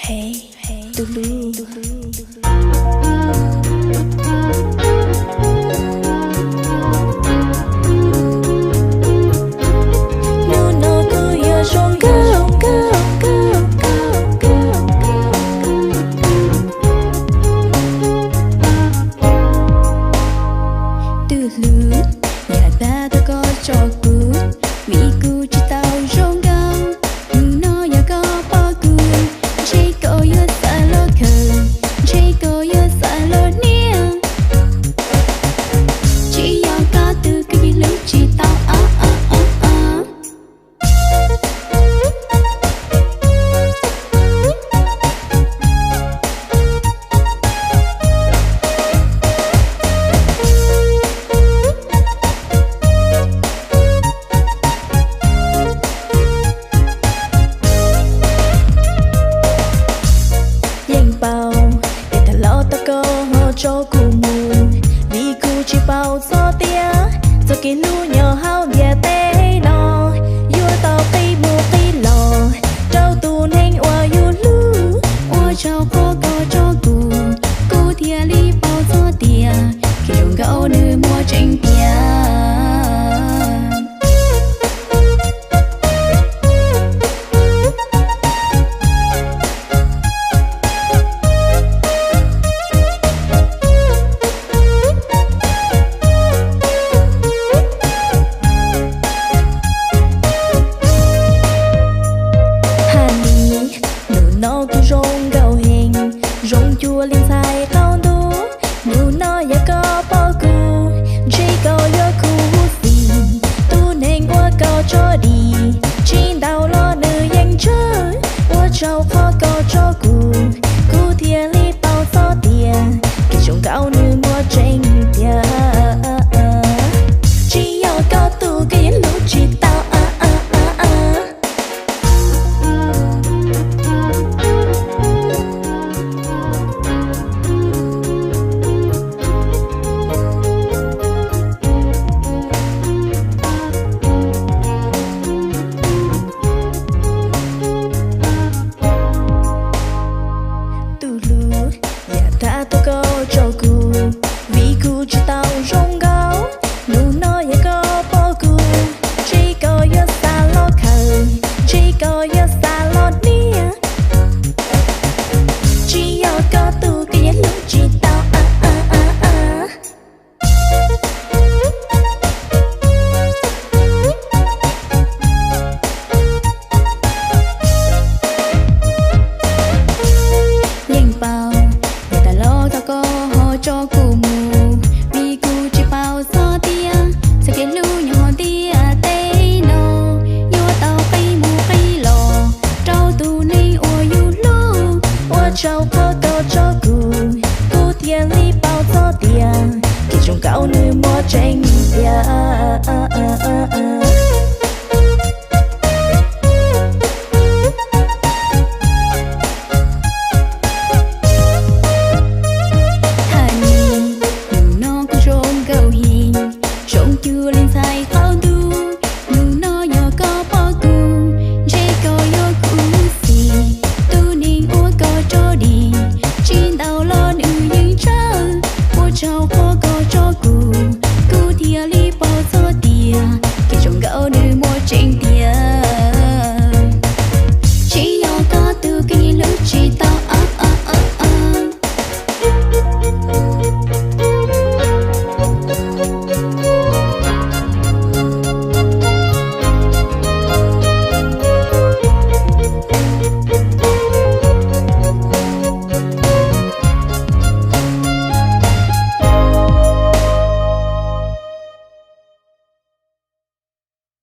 Hey, Tulu. No, no, cứ yêu trong go, go, go, go, go, Tulu, nhà ta có cho cú, vì cú chỉ tao trong go, nó nhà có bao cú, chỉ có yêu xa lo khờ, chỉ có yêu xa lo nia, chỉ yêu có từ cái lúc chỉ tao cho cụ mù vì cụ chỉ bao gió tia giờ cái lũ nhỏ hao bia té nó yêu tao cây mù cây lò trâu tù nên oa yêu lũ oa trâu có cho cụ thia li bao gió tia khi đồng gạo nữ mua tranh tia rong gạo hình rong chua lên sai tao đu nụ nó ya có bao cù chỉ có yo cù gì tu nên qua cao cho đi chỉ đào lo nữ yang chơi qua trâu khó có cho cù thia li bao gió tiền cái trồng gạo nữ mua tranh tiền chỉ yo cao tu cái lúc chỉ tao tôi có cho cụ vì cụ chỉ tao rong gạo nụ nó ya có bao cụ chỉ có yêu xa lo khờ chỉ có yêu xa lo nia chỉ yêu có tu cái lúc chỉ tao liền bao có họ cho cụ mù vì cụ chỉ bao gió tia sẽ cái lũ nhỏ tia tê nô yêu tao cây mù cây lò trâu tù này ô yêu lô ô trâu có cho cụ thia li bao gió tia khi trồng gạo nuôi mua tranh tia